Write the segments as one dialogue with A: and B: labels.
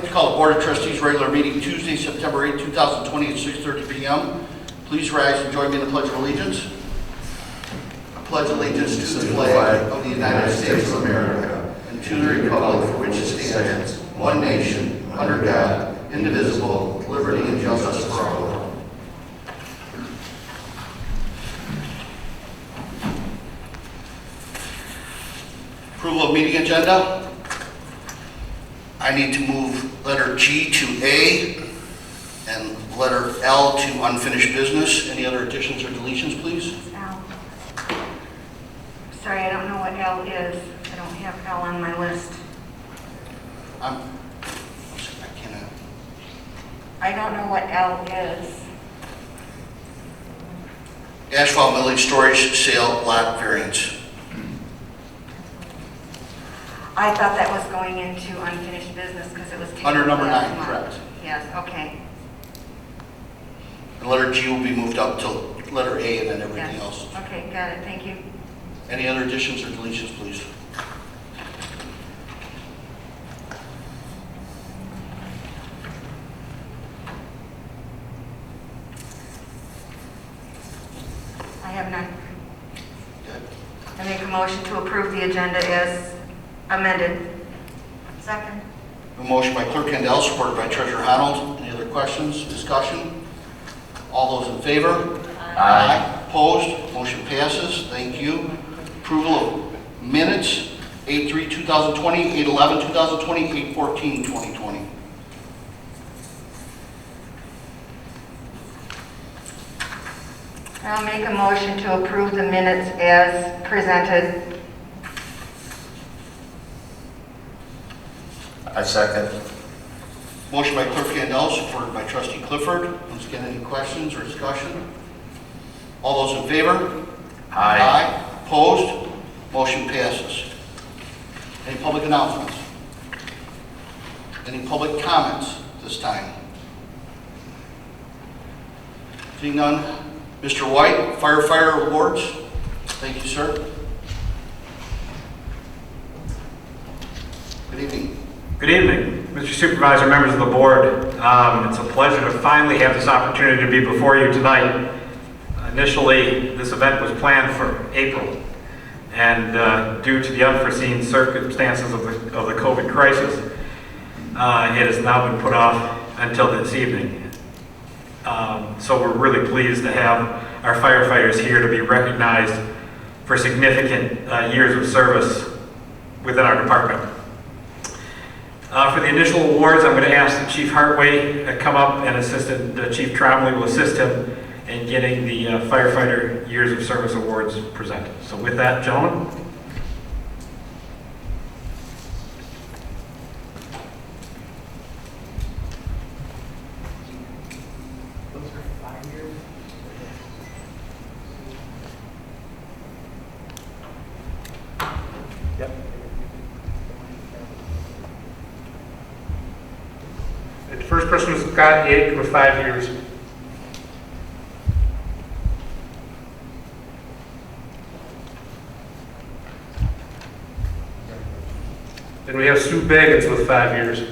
A: like to call the Board of Trustees regular meeting Tuesday, September 8, 2020 at 6:30 p.m. Please rise and join me in the Pledge of Allegiance. I pledge allegiance to the flag of the United States of America and to the republic for which it stands, one nation, under God, indivisible, with liberty and justice for all. Approval of meeting agenda. I need to move letter G to A and letter L to unfinished business. Any other additions or deletions, please?
B: L. Sorry, I don't know what L is. I don't have L on my list. I don't know what L is.
A: Asphalt millage storage sale lot variance.
B: I thought that was going into unfinished business because it was tabled
A: Under number
B: last
A: 9,
B: month.
A: correct.
B: Yes, okay.
A: And letter G will be moved up to letter A and then everything
B: Yes.
A: else.
B: Okay, got it. Thank you.
A: Any other additions or deletions, please?
B: I have none.
A: Good.
B: I make a motion to approve the agenda as amended. Second.
A: A motion by Clerk Handel, supported by Treasurer Honnold. Any other questions, discussion? All those in favor? Aye. Opposed? Motion passes. Thank you. Approval of minutes, 8/3/2020, 8/11/2020, 8/14/2020.
B: I'll make a motion to approve the minutes as presented.
C: I second.
A: Motion by Clerk Handel, supported by Trustee Clifford. Once again, any questions or discussion? All those in favor?
C: Aye.
A: Opposed? Motion passes. Any public announcements? Any public comments this time? Seeing none. Mr. White, firefighter awards. Thank you, sir. Good evening.
D: Good evening, Mr. Supervisor, members of the board. It's a pleasure to finally have this opportunity to be before you tonight. Initially, this event was planned for April, and due to the unforeseen circumstances of the COVID crisis, it has now been put off until this evening. So we're really pleased to have our firefighters here to be recognized for significant years of service within our department. For the initial awards, I'm going to ask the Chief Hartway to come up, and Assistant Chief Trombley will assist him in getting the Firefighter Years of Service Awards presented. So with that, gentlemen. Yep.
E: The first person was Scott Yake with 5 years. Then we have Sue Baggins with 5 years.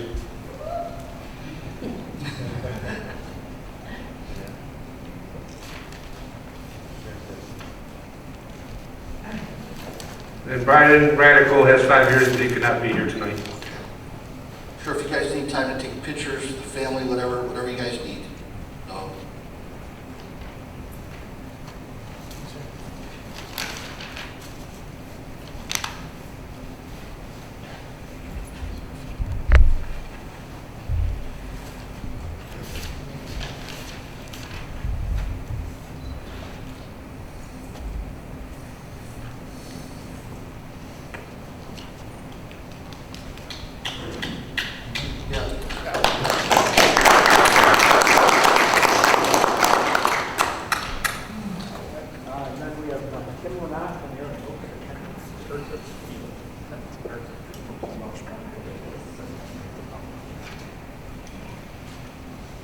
E: And Brian Radical has 5 years, but he could not be here tonight.
A: Sure, if you guys need time to take pictures, the family, whatever you guys need.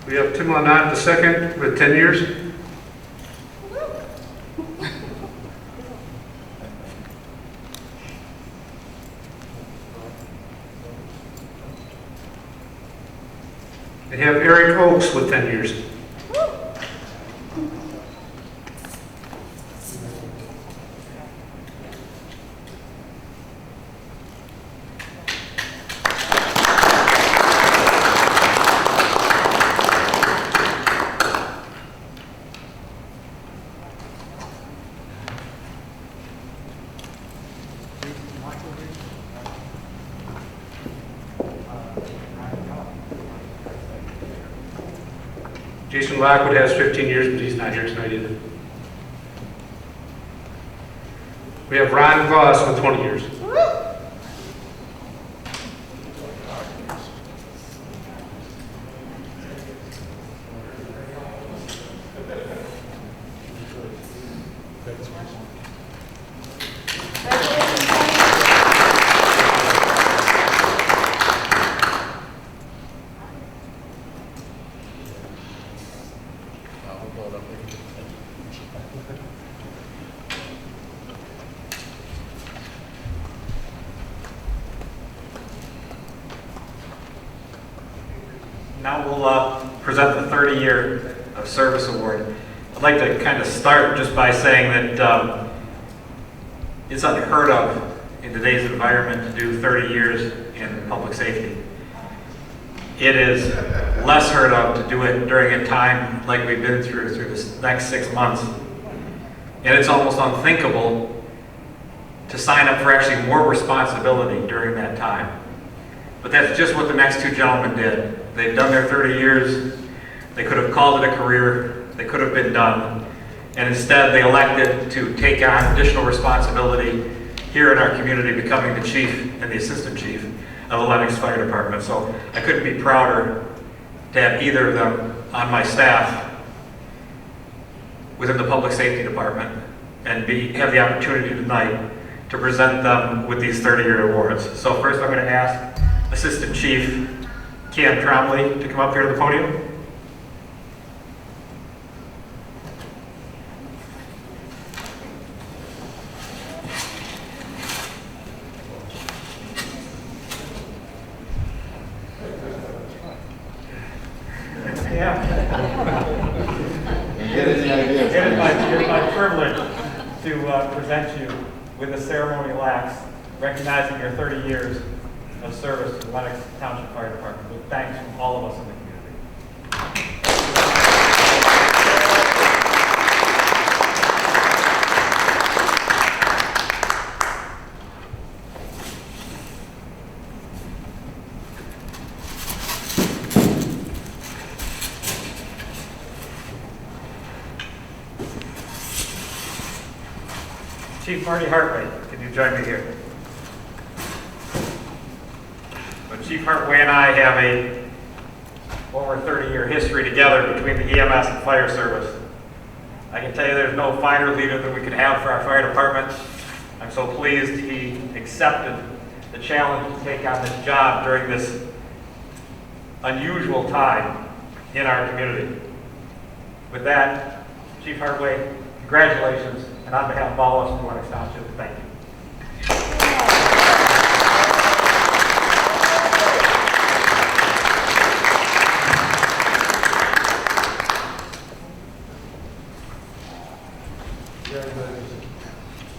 E: We have Tim Lanat II with 10 years. Eric Oakes with 10 years. Jason Lockwood has 15 years, but he's not here tonight either. We have Ron Voss with 20 years.
D: Now we'll present the 30-year of service award. I'd like to kind of start just by saying that it's unheard of in today's environment to do 30 years in public safety. It is less heard of to do it during a time like we've been through this next 6 months. And it's almost unthinkable to sign up for actually more responsibility during that time. But that's just what the next two gentlemen did. They've done their 30 years. They could have called it a career. They could have been done. And instead, they elected to take on additional responsibility here in our community, becoming the chief and the assistant chief of the Lenox Fire Department. So I couldn't be prouder to have either of them on my staff within the Public Safety Department and have the opportunity tonight to present them with these 30-year awards. So first, I'm going to ask Assistant Chief Cam Trombley to come up here to the podium. It is my privilege to present you with a ceremonial act recognizing your 30 years of service to the Lenox Township Fire Department, with thanks from all of us in the community. Chief Marty Hartway, can you join me here? Chief Hartway and I have a over 30-year history together between the EMS and fire service. I can tell you there's no finer leader than we could have for our fire department. I'm so pleased he accepted the challenge to take on this job during this unusual time in our community. With that, Chief Hartway, congratulations, and on behalf of all of us from Lenox Township, thank you.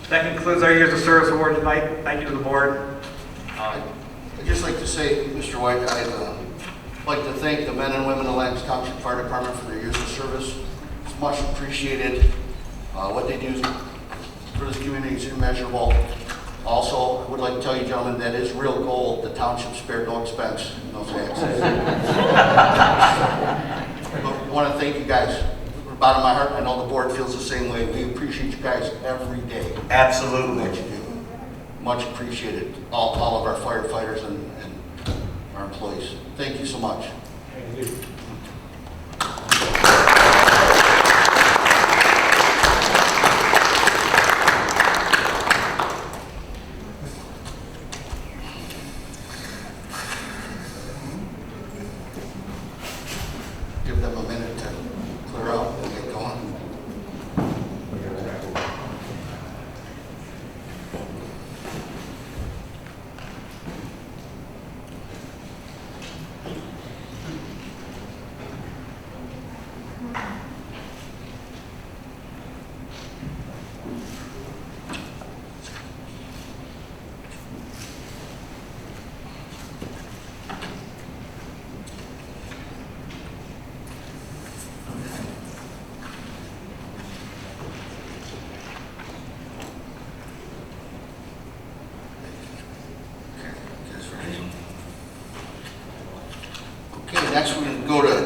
D: That concludes our Years of Service Award tonight. Thank you to the board.
A: I'd just like to say, Mr. White, I'd like to thank the men and women of Lenox Township Fire Department for their years of service. It's much appreciated. What they do for this community is immeasurable. Also, I would like to tell you, gentlemen, that is real gold. The township spared no expense in those accidents. But I want to thank you guys. From the bottom of my heart, I know the board feels the same way. We appreciate you guys every day.
C: Absolutely.
A: What you do. Much appreciated. All of our firefighters and our employees. Thank you so much.
E: Thank you.
A: Give them a minute to clear out and get going.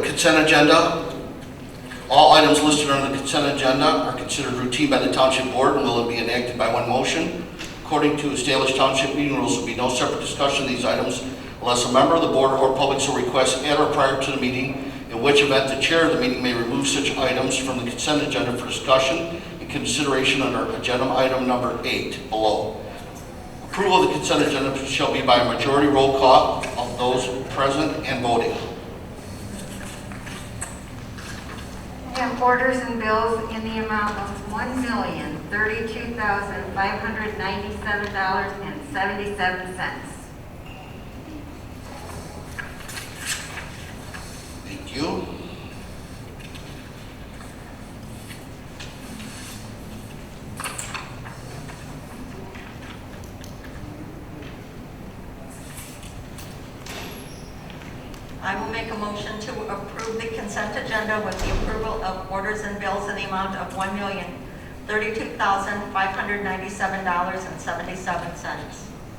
A: consent agenda. All items listed on the consent agenda are considered routine by the Township Board and will be enacted by one motion. According to established Township meeting rules, there will be no separate discussion of these items unless a member of the Board or public so requests at or prior to the meeting, in which event the chair of the meeting may remove such items from the consent agenda for discussion and consideration under agenda item number 8 below. Approval of the consent agenda shall be by a majority roll call of those present and voting.
B: We have orders and bills in the amount of $1,032,597.77.
A: Thank you.
C: I will make a motion to approve the consent agenda with the approval of orders and bills in the amount of $1,032,597.77.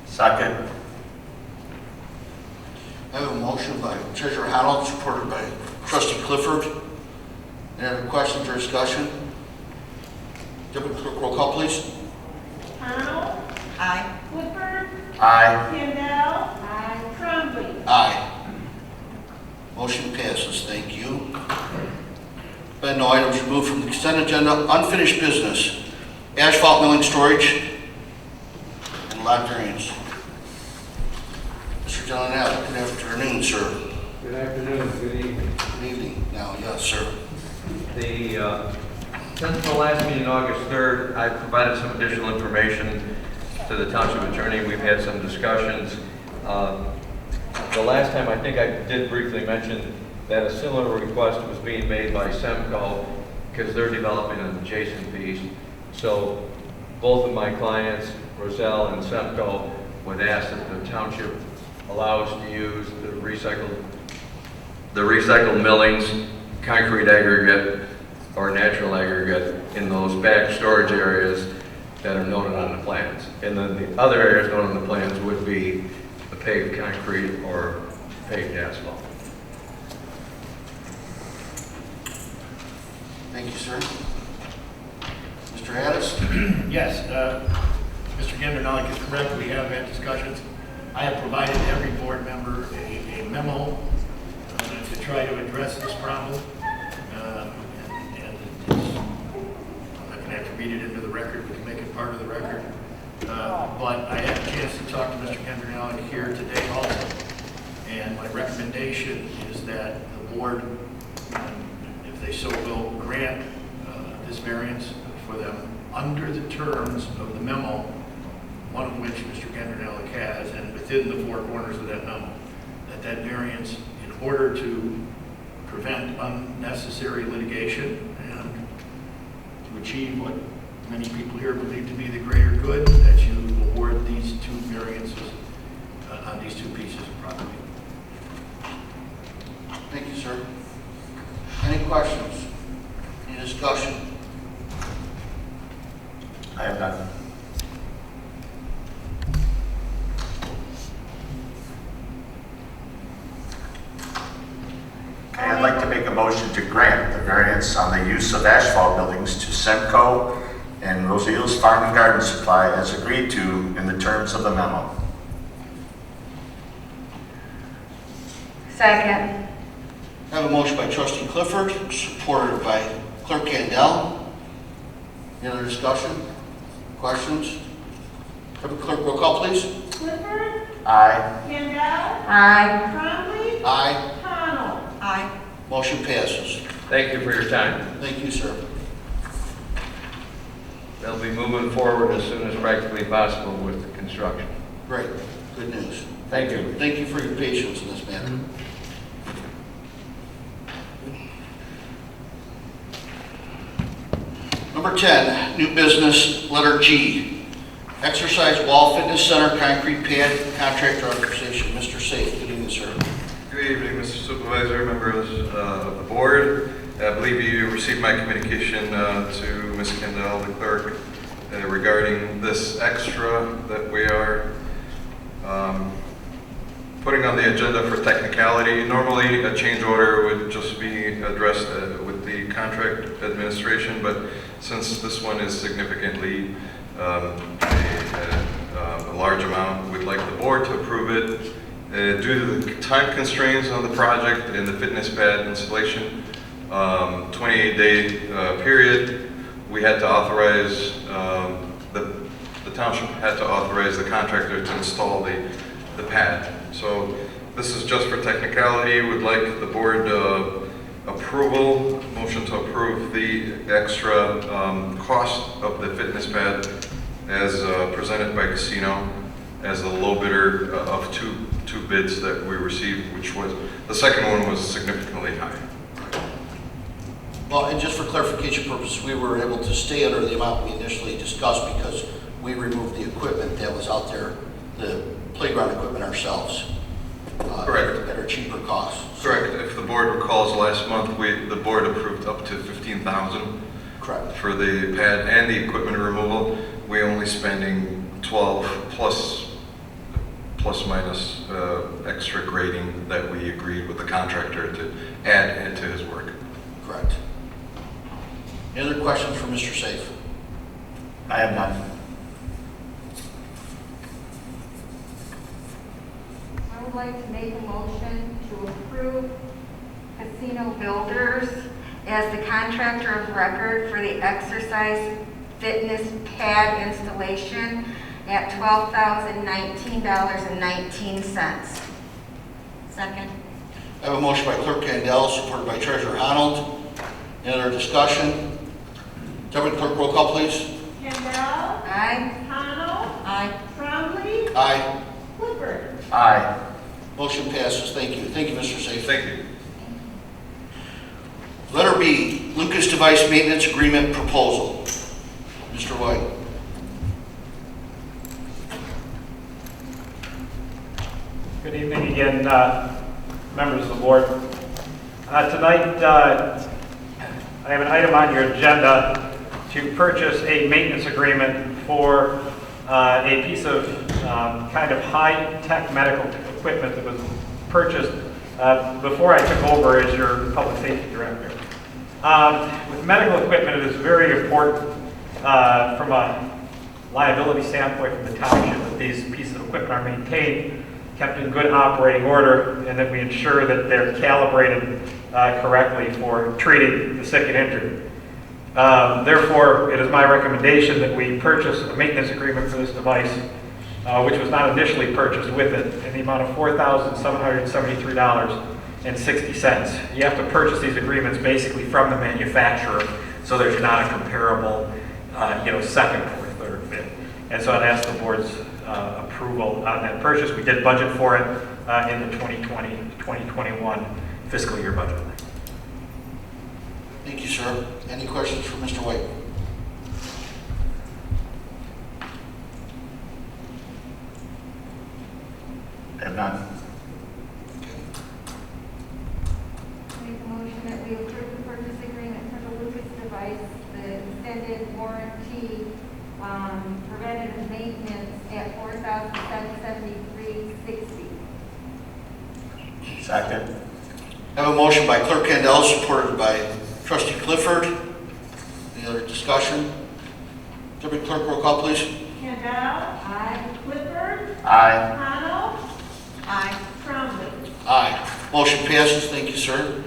F: Second.
A: I have a motion by Treasurer Hanold, supported by Trustee Clifford. Any other questions or discussion? Deputy Clerk, roll call, please.
G: Arnold.
C: Aye.
G: Clifford.
F: Aye.
G: Campbell. Aye. Trombley.
A: Aye. Motion passes. Thank you. Been no items removed from the consent agenda. Unfinished business. Asphalt milling storage and lot variance. Mr. John Allen, good afternoon, sir.
H: Good afternoon, good evening.
A: Good evening. Now, yes, sir.
H: Since the last meeting, August 3rd, I provided some additional information to the township attorney. We've had some discussions. The last time, I think I did briefly mention that a similar request was being made by Semco because they're developing an adjacent piece. So both of my clients, Roselle and Semco, would ask that the township allow us to use the recycled millings, concrete aggregate, or natural aggregate in those back storage areas that are noted on the plans. And then the other areas noted on the plans would be the paved concrete or paved asphalt.
A: Thank you, sir. Mr. Addis?
I: Yes, Mr. Gendernalik is correct. We have had discussions. I have provided every board member a memo to try to address this problem. And I'm not going to have to read it into the record. We can make it part of the record. But I had a chance to talk to Mr. Gendernalik here today also. And my recommendation is that the board, if they so will, grant this variance for them under the terms of the memo, one of which Mr. Gendernalik has, and within the four corners of that memo, that variance, in order to prevent unnecessary litigation and to achieve what many people here believe to be the greater good, that you award these two variances on these two pieces of property.
A: Thank you, sir. Any questions? Any discussion?
F: I have none. Okay, I'd like to make a motion to grant the variance on the use of asphalt buildings to Semco and Roseille's Farm and Garden Supply as agreed to in the terms of the memo.
B: Second.
A: I have a motion by Trustee Clifford, supported by Clerk Candell. Any other discussion? Questions? Deputy Clerk, roll call, please.
G: Clifford.
F: Aye.
G: Campbell.
B: Aye.
G: Trombley.
A: Aye.
G: Arnold.
C: Aye.
A: Motion passes.
H: Thank you for your time.
A: Thank you, sir.
H: They'll be moving forward as soon as practically possible with the construction.
A: Great. Good news.
H: Thank you.
A: Thank you for your patience in this matter. Number 10, new business, letter G. Exercise Wall Fitness Center concrete pad contractor authorization. Mr. Safe, good evening, sir.
J: Good evening, Mr. Supervisor, members of the board. I believe you received my communication to Ms. Kendall, the clerk, regarding this extra that we are putting on the agenda for technicality. Normally, a change order would just be addressed with the contract administration, but since this one is significantly a large amount, we'd like the board to approve it. Due to the time constraints on the project and the fitness pad installation, 28-day period, we had to authorize, the township had to authorize the contractor to install the pad. So this is just for technicality. Would like the board approval, motion to approve the extra cost of the fitness pad as presented by Casino as the low bidder of two bids that we received, which was, the second one was significantly high.
A: Well, and just for clarification purposes, we were able to stay under the amount we initially discussed because we removed the equipment that was out there, the playground equipment ourselves.
J: Correct.
A: At a cheaper cost.
J: Correct. If the board recalls, last month the board approved up to $15,000.
A: Correct.
J: For the pad and the equipment removal. We're only spending 12 plus minus extra grading that we agreed with the contractor to add into his work.
A: Correct. Any other questions for Mr. Safe?
F: I have none.
B: I would like to make a motion to approve Casino Builders as the contractor of record for the exercise fitness pad installation at $12,019.19.
C: Second.
A: I have a motion by Clerk Candell, supported by Treasurer Honnold. Any other discussion? Deputy Clerk, roll call, please.
G: Kendall.
B: Aye.
G: Connell.
C: Aye.
G: Trombley.
A: Aye.
G: Clifford.
F: Aye.
A: Motion passes. Thank you. Thank you, Mr. Safe.
J: Thank you.
A: Letter B, Lucas Device Maintenance Agreement Proposal. Mr. White.
D: Good evening again, members of the board. Tonight, I have an item on your agenda to purchase a maintenance agreement for a piece of kind of high-tech medical equipment that was purchased before I took over as your public safety director. With medical equipment, it is very important from a liability standpoint from the township that these pieces of equipment are maintained, kept in good operating order, and that we ensure that they're calibrated correctly for treating the sick and injured. Therefore, it is my recommendation that we purchase a maintenance agreement for this device, which was not initially purchased with it, in the amount of $4,773.60. You have to purchase these agreements basically from the manufacturer, so there's not a comparable, second or third bid. And so I'd ask the board's approval on that purchase. We did budget for it in the 2020-2021 fiscal year budget.
A: Thank you, sir. Any questions for Mr. White?
F: I have none.
B: Make a motion that we approve the purchase agreement for the Lucas device, the extended warranty, preventative maintenance at $4,773.60.
F: Second.
A: I have a motion by Clerk Candell, supported by Trustee Clifford. Any other discussion? Deputy Clerk, roll call, please.
G: Kendall.
B: Aye.
G: Clifford.
F: Aye.
G: Connell.
C: Aye.
G: Trombley.
A: Aye. Motion passes. Thank you, sir.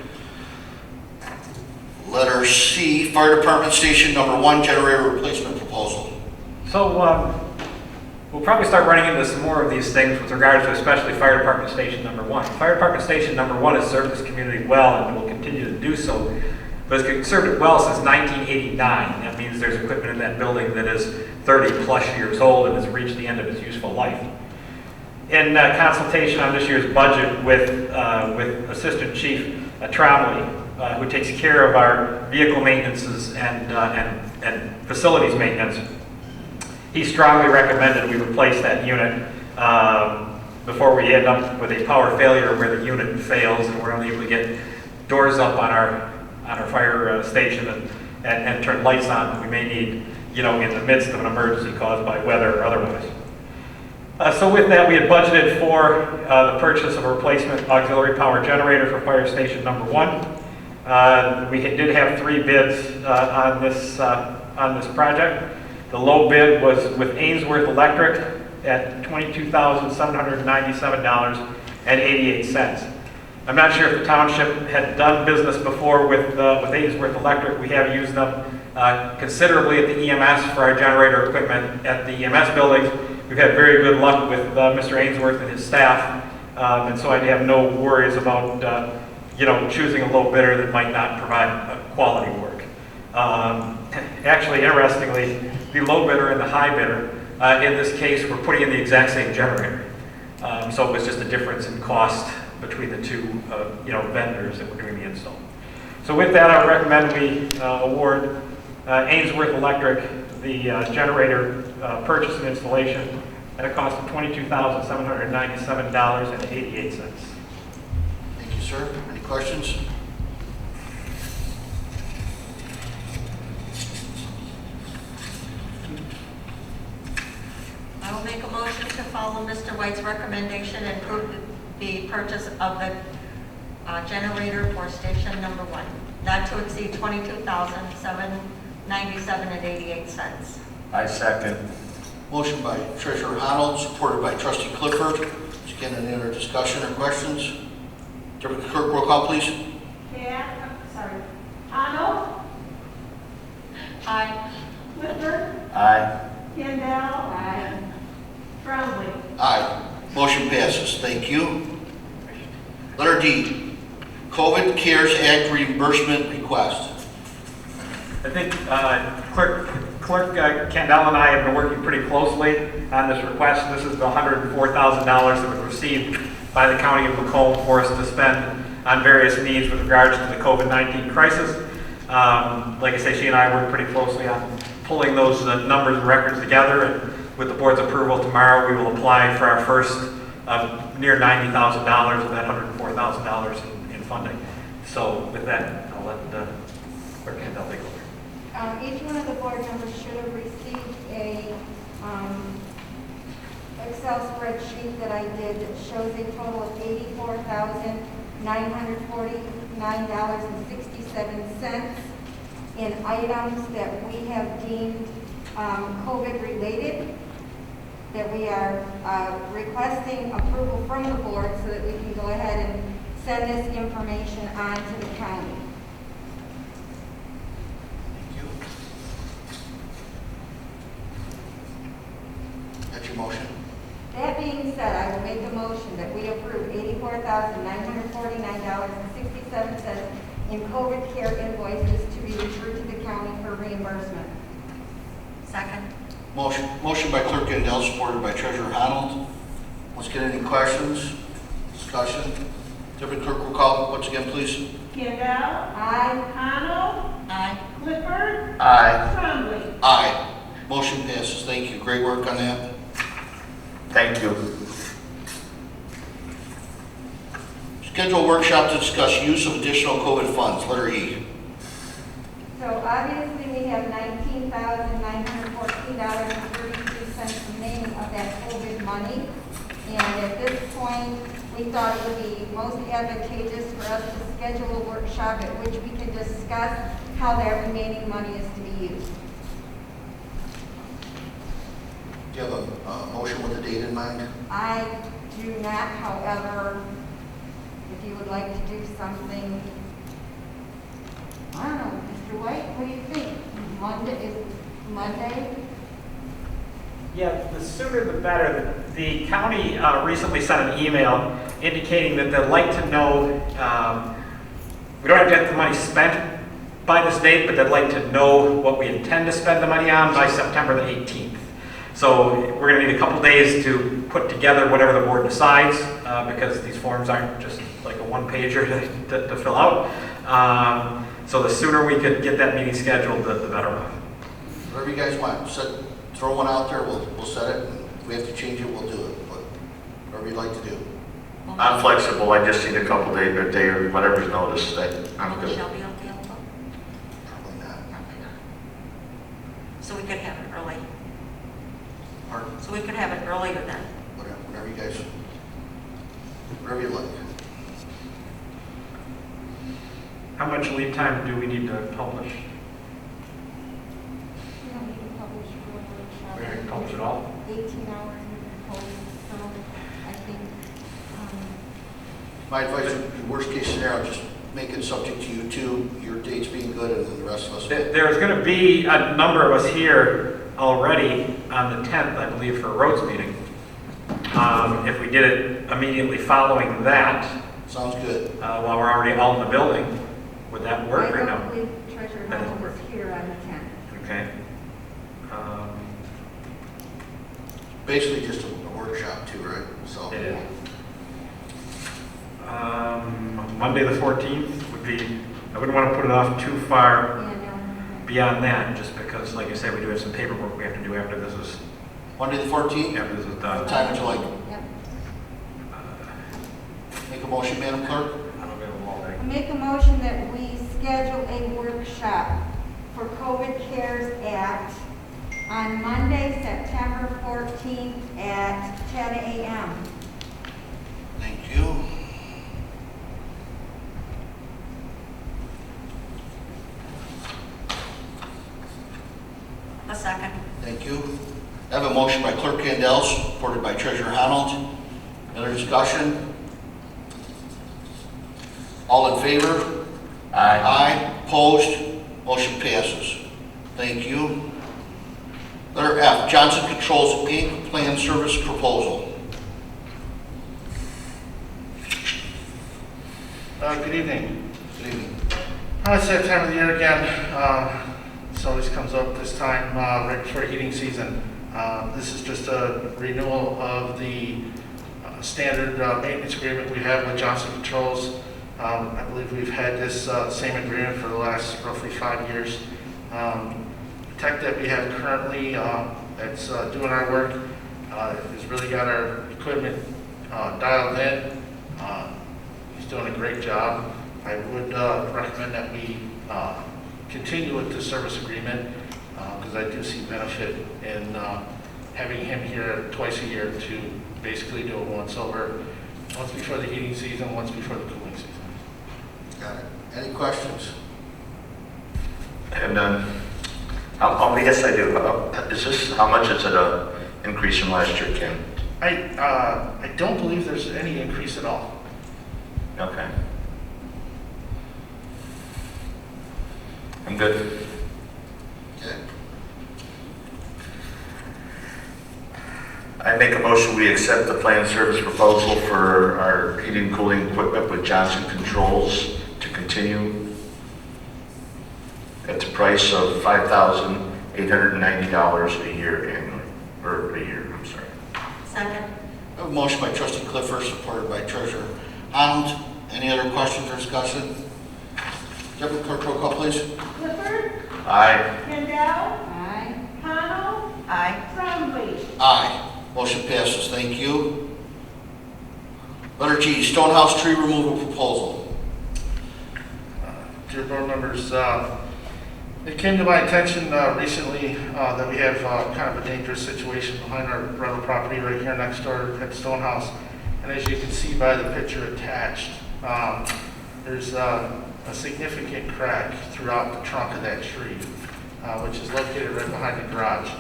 A: Letter C, Fire Department Station Number 1 Generator Replacement Proposal.
D: So we'll probably start running into some more of these things with regards to especially Fire Department Station Number 1. Fire Department Station Number 1 has served this community well and will continue to do so, but it's served it well since 1989. That means there's equipment in that building that is 30 plus years old and has reached the end of its useful life. In consultation on this year's budget with Assistant Chief Trombley, who takes care of our vehicle maintenances and facilities maintenance, he strongly recommended we replace that unit before we end up with a power failure where the unit fails and we're unable to get doors up on our fire station and turn lights on that we may need, in the midst of an emergency caused by weather or otherwise. So with that, we had budgeted for the purchase of a replacement auxiliary power generator for fire station number 1. We did have 3 bids on this project. The low bid was with Ainsworth Electric at $22,797.88. I'm not sure if the township had done business before with Ainsworth Electric. We have used them considerably at the EMS for our generator equipment at the EMS buildings. We've had very good luck with Mr. Ainsworth and his staff, and so I have no worries about choosing a low bidder that might not provide quality work. Actually, interestingly, the low bidder and the high bidder in this case were putting in the exact same generator, so it was just a difference in cost between the two vendors that were doing the install. So with that, I would recommend we award Ainsworth Electric the generator purchase and installation at a cost of $22,797.88.
A: Thank you, sir. Any questions?
C: I will make a motion to follow Mr. White's recommendation and approve the purchase of the generator for station number 1, not to exceed $22,797.88.
F: I second.
A: Motion by Treasurer Arnold, supported by Trustee Clifford. Is again any other discussion or questions? Deputy Clerk, roll call, please.
G: Arnold,
C: Aye.
G: Clifford,
F: Aye.
G: Kendall. Aye. Trombley.
A: Aye. Motion passes. Thank you. Letter D, COVID CARES Act reimbursement request.
D: I think Clerk Kendall and I have been working pretty closely on this request. This is the $104,000 that was received by the County of Macomb for us to spend on various needs with regards to the COVID-19 crisis. Like I say, she and I work pretty closely on pulling those numbers and records together, and with the board's approval tomorrow, we will apply for our first near $90,000 of that $104,000 in funding. So with that, I'll let Clerk Kendall take over.
B: Each one of the board members should have received a Excel spreadsheet that I did that shows a total of $84,949.67 in items that we have deemed COVID related, that we are requesting approval from the board so that we can go ahead and send this information on to the county.
A: That's your motion.
B: That being said, I will make a motion that we approve $84,949.67 in COVID care invoices to be referred to the county for reimbursement.
C: Second.
A: Motion by Clerk Kendall, supported by Treasurer Arnold. Let's get any questions, discussion. Deputy Clerk will call once again, please.
G: Kendall.
B: Aye.
G: Arnold,
C: Aye.
G: Clifford,
F: Aye.
G: Trombley.
A: Aye. Motion passes. Thank you. Great work on that.
F: Thank you.
A: Schedule a workshop to discuss use of additional COVID funds. Letter E.
B: So obviously, we have $19,914.32 remaining of that COVID money. And at this point, we thought it would be most advantageous for us to schedule a workshop at which we could discuss how that remaining money is to be used.
A: Do you have a motion with a date in mind?
B: I do not, however, if you would like to do something, I don't know, Mr. White, what do you think? Monday?
D: Yeah, the sooner the better. The county recently sent an email indicating that they'd like to know, we don't have to get the money spent by this date, but they'd like to know what we intend to spend the money on by September the 18th. So we're going to need a couple days to put together whatever the board decides, because these forms aren't just like a one-pager to fill out. So the sooner we could get that meeting scheduled, the better.
A: Whatever you guys want. Throw one out there, we'll set it. And if we have to change it, we'll do it. But whatever you'd like to do.
F: I'm flexible. I just need a couple days or a day or whatever's notice. I'm good.
C: Shall be available?
A: Probably not.
C: Probably not. So we could have it early.
A: Pardon?
C: So we could have it earlier then.
A: guys? Whatever you like.
D: How much lead time do we need to publish?
B: We don't need to publish for a workshop.
D: We don't publish at all?
B: 18 hours we can post, so I think,
A: My advice, in worst case scenario, just make it subject to you two, your dates being good, and then the rest of us.
D: There's going to be a number of us here already on the 10th, I believe, for a roads meeting. If we did it immediately following that,
A: Sounds good.
D: while we're already all in the building, would that
B: I
D: work or no?
B: don't believe Treasurer
D: That doesn't
B: Hummel is
D: work.
B: here on the 10th.
D: Okay.
A: Basically just a workshop too, right? So.
D: It is. Monday the 14th would be, I wouldn't want to put it off too far
B: And,
D: beyond that, just because, like I said, we do have some paperwork we have to do after this is,
A: Monday the 14th?
D: after this is
A: What
D: done.
A: time would you like?
B: yep.
A: Make a motion, Madam Clerk?
D: I'm available all day.
B: I make a motion that we schedule a workshop for COVID CARES Act on Monday, September 14th at 10 a.m.
A: Thank you.
C: A second.
A: Thank you. I have a motion by Clerk Kandel, supported by Treasurer Honnold. Other discussion? All in favor?
F: Aye.
A: Aye. Opposed? Motion passes. Thank you. Letter F, Johnson Controls Inc. Plan Service Proposal.
K: Good evening.
A: Good evening.
K: It's that time of the year again. This always comes up this time right before heating season. This is just a renewal of the standard maintenance agreement we have with Johnson Controls. I believe we've had this same agreement for the last roughly 5 years. Tech that we have currently that's doing our work has really got our equipment dialed in. He's doing a great job. I would recommend that we continue with the service agreement because I do see benefit in having him here twice a year to basically do it once before the heating season, once before the cooling season.
A: Got it. Any questions?
F: And yes, I do. How much is it a increase from last year, Ken?
K: I don't believe there's any increase at all.
F: Okay. I'm good.
A: Okay.
F: I make a motion, we accept the planned service proposal for our heating and cooling equipment with Johnson Controls to continue at the price of $5,890 a year annually, or a year, I'm sorry.
C: Second.
A: I have a motion by Trustee Clifford, supported by Treasurer Honnold. Any other questions or discussion? Deputy Clerk, roll call, please.
G: Clifford,
F: Aye.
G: Kendall,
B: Aye.
G: Connell,
C: Aye.
G: Trombley.
A: Aye. Motion passes. Thank you. Letter G, Stonehouse Tree Removal Proposal.
K: Dear board members, it came to my attention recently that we have kind of a dangerous situation behind our rental property right here next door at Stonehouse. And as you can see by the picture attached, there's a significant crack throughout the trunk of that tree, which is located right behind the garage.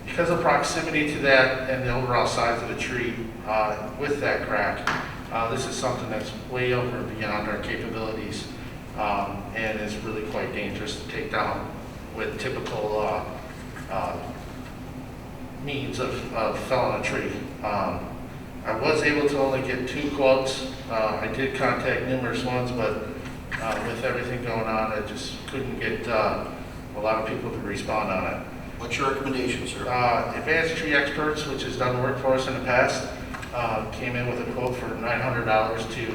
K: Because of proximity to that and the overall size of the tree with that crack, this is something that's way over and beyond our capabilities and is really quite dangerous to take down with typical means of felling a tree. I was able to only get 2 quotes. I did contact numerous ones, but with everything going on, I just couldn't get a lot of people to respond on it.
A: What's your recommendation, sir?
K: Advanced Tree Experts, which has done work for us in the past, came in with a quote for $900 to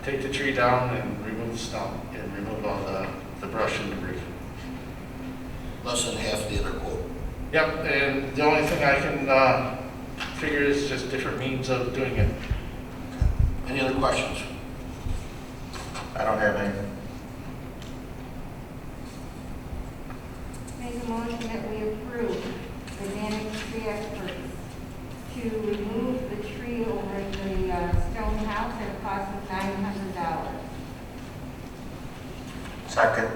K: take the tree down and remove the stump and remove all the brush and debris.
A: Less than half the other quote.
K: Yep, and the only thing I can figure is just different means of doing it.
A: Any other questions?
F: I don't have any.
B: Make a motion that we approve the Lenox Tree Experts to remove the tree over the stone house at a cost of $900.
F: Second.
A: I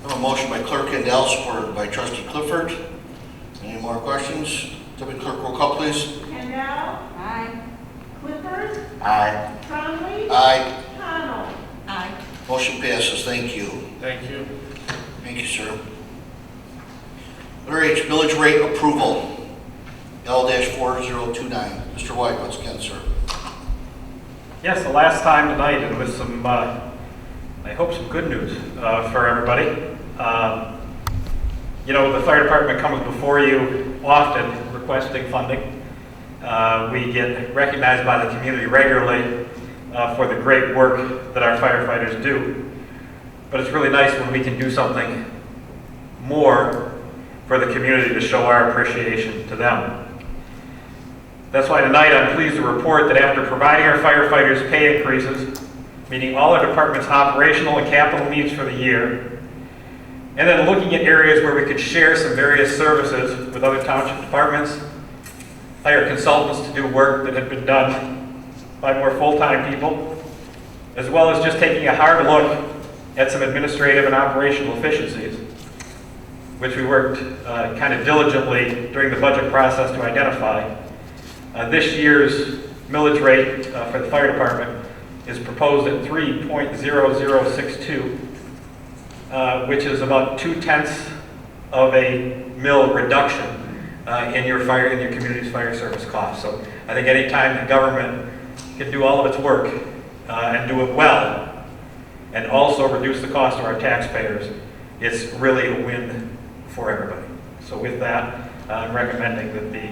A: have a motion by Clerk Kendall, supported by Trustee Clifford. Any more questions? Deputy Clerk, roll call, please.
G: Kendall.
B: Aye.
G: Clifford.
F: Aye.
G: Trombley.
A: Aye.
G: Connell.
C: Aye.
A: Motion passes. Thank you.
K: Thank you.
A: Thank you, sir. Letter H, millage rate approval, L-4029. Mr. White, once again, sir.
D: Yes, the last time tonight, and with some, I hope some good news for everybody. You know, the fire department comes before you often requesting funding. We get recognized by the community regularly for the great work that our firefighters do. But it's really nice when we can do something more for the community to show our appreciation to them. That's why tonight I'm pleased to report that after providing our firefighters pay increases, meeting all our department's operational and capital needs for the year, and then looking at areas where we could share some various services with other township departments, hire consultants to do work that had been done by more full-time people, as well as just taking a hard look at some administrative and operational efficiencies, which we worked kind of diligently during the budget process to identify. This year's millage rate for the fire department is proposed at 3.0062, which is about 2/10 of a mill reduction in your community's fire service costs. So I think any time the government can do all of its work and do it well, and also reduce the cost to our taxpayers, it's really a win for everybody. So with that, I'm recommending that the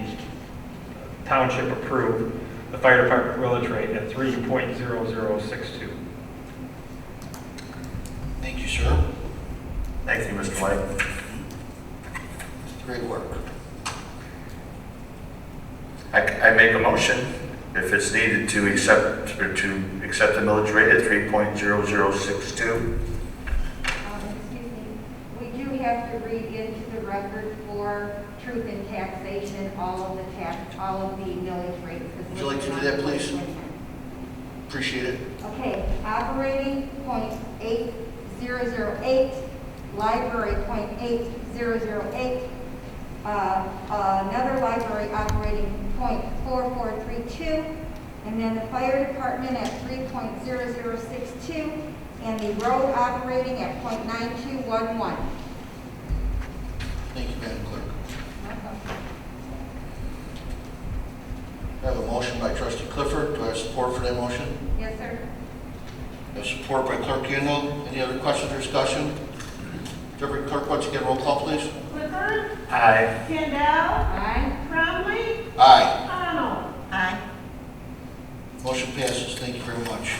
D: township approve the fire department millage rate at 3.0062.
A: Thank you, sir.
F: Thank you, Mr. White.
A: Great work.
F: I make a motion, if it's needed, to accept the millage rate at 3.0062.
B: Excuse me, we do have to read into the record for truth in taxation, all of the millage rates.
A: Would you like to do that, please? Appreciate it.
B: Okay, operating .8008, library .8008, another library operating .4432, and then the fire department at 3.0062, and the road operating at .9211.
A: Thank you, Madam Clerk. I have a motion by Trustee Clifford. Do I have support for that motion?
B: Yes, sir.
A: I have support by Clerk Kendall. Any other questions or discussion? Deputy Clerk, once again, roll call, please.
G: Clifford.
F: Aye.
G: Kendall.
B: Aye.
G: Trombley.
A: Aye.
G: Connell.
C: Aye.
A: Motion passes. Thank you very much.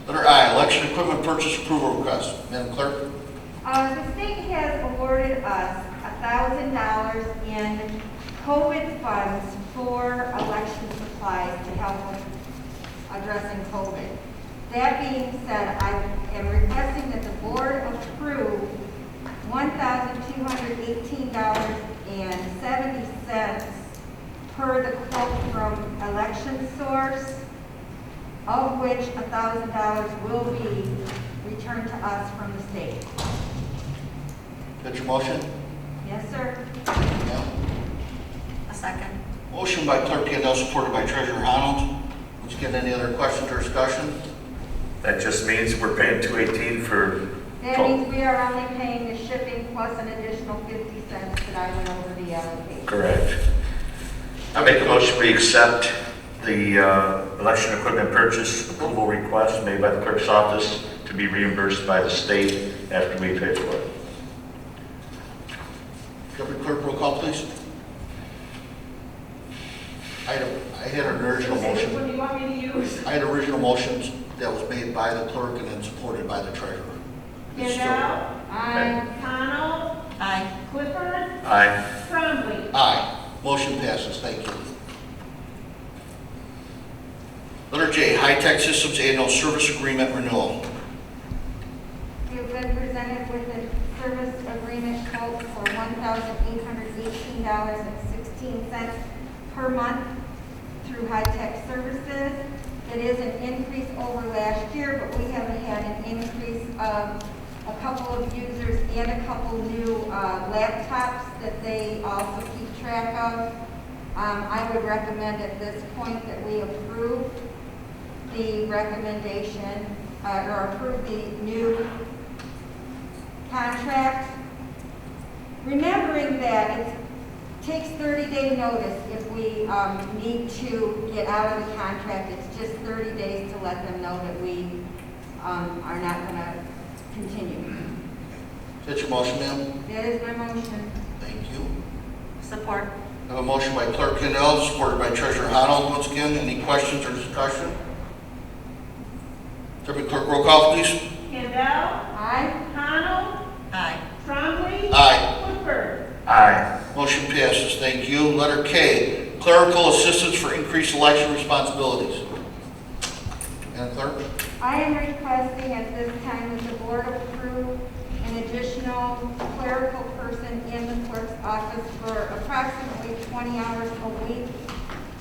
A: Letter I, election equipment purchase approval request. Madam Clerk?
B: The state has awarded us $1,000 in COVID funds for election supplies to help with addressing COVID. That being said, I am requesting that the board approve $1,218.70 per the quote from Election Source, of which $1,000 will be returned to us from the state.
A: That's your motion?
B: Yes, sir.
A: Yeah.
C: A second.
A: Motion by Clerk Kendall, supported by Treasurer Honnold. Once again, any other questions or discussion?
F: That just means we're paying $218 for.
B: That means we are only paying the shipping plus an additional 50 cents that I went over the allocation.
F: Correct. I make a motion we accept the election equipment purchase approval request made by the clerk's office to be reimbursed by the state after we pay for it.
A: Deputy Clerk, roll call, please. I had an original
G: Which
A: motion.
G: one do you want me to use?
A: I had original motions that was made by the clerk and then supported by the treasurer. It's still-
G: Kendall.
B: Aye.
G: Connell.
C: Aye.
G: Clifford.
F: Aye.
G: Trombley.
A: Aye. Motion passes. Thank you. Letter J, High Tech Systems Annual Service Agreement Renewal.
B: You've been presented with a service agreement quote for $1,818.16 per month through high-tech services. It is an increase over last year, but we have had an increase of a couple of users and a couple new laptops that they also keep track of. I would recommend at this point that we approve the recommendation, or approve the new contract, remembering that it takes 30-day notice if we need to get out of the contract. It's just 30 days to let them know that we are not going to continue.
A: Is that your motion, ma'am?
B: That is my motion.
A: Thank you.
C: Support.
A: I have a motion by Clerk Kendall, supported by Treasurer Honnold. Once again, any questions or discussion? Deputy Clerk, roll call, please.
G: Kendall.
B: Aye.
G: Connell.
C: Aye.
G: Trombley.
A: Aye.
G: Clifford.
F: Aye.
A: Motion passes. Thank you. Letter K, clerical assistance for increased election responsibilities. Madam Clerk?
B: I am requesting at this time that the board approve an additional clerical person in the clerk's office for approximately 20 hours a week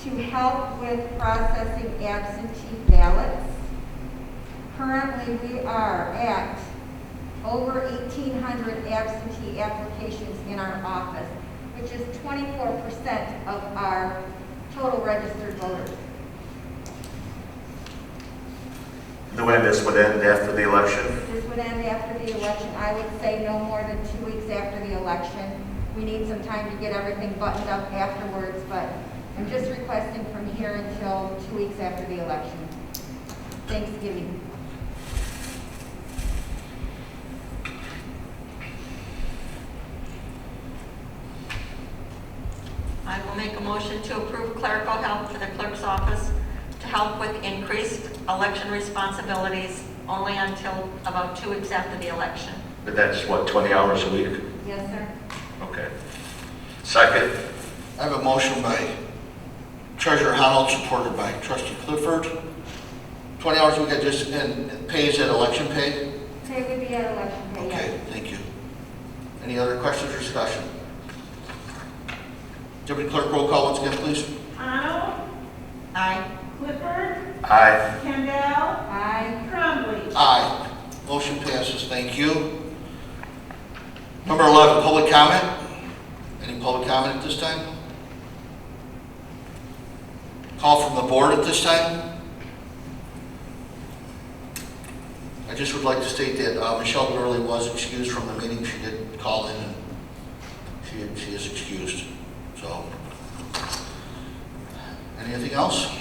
B: to help with processing absentee ballots. Currently, we are at over 1,800 absentee applications in our office, which is 24% of our total registered voters.
F: When this would end after the election?
B: This would end after the election. I would say no more than 2 weeks after the election. We need some time to get everything buttoned up afterwards, but I'm just requesting from here until 2 weeks after the election. Thanksgiving.
C: I will make a motion to approve clerical help for the clerk's office to help with increased election responsibilities only until about 2 weeks after the election.
F: But that's what, 20 hours a week?
B: Yes, sir.
F: Okay. Second?
A: I have a motion by Treasurer Honnold, supported by Trustee Clifford. 20 hours a week, and pays at election pay?
B: Pay would be at election day, yes.
A: Okay, thank you. Any other questions or discussion? Deputy Clerk, roll call once again, please.
G: Connell.
C: Aye.
G: Clifford.
F: Aye.
G: Kendall.
B: Aye.
G: Trombley.
A: Aye. Motion passes, thank you. Number 11, public comment. Any public comment at this time? Call from the board at this time. I just would like to state that Michelle Gurley was excused from the meeting. She did call in and she is excused. So, anything else?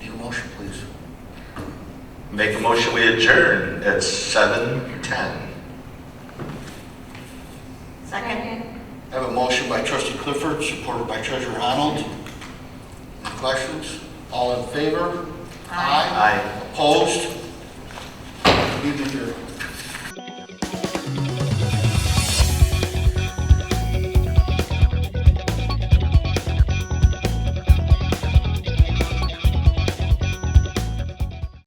A: Need a motion, please.
F: Make a motion, we adjourn at 7:10.
C: Second.
A: I have a motion by Trustee Clifford, supported by Treasurer Honnold. Any questions? All in favor?
C: Aye.
F: Aye.
A: Opposed? Meeting adjourned.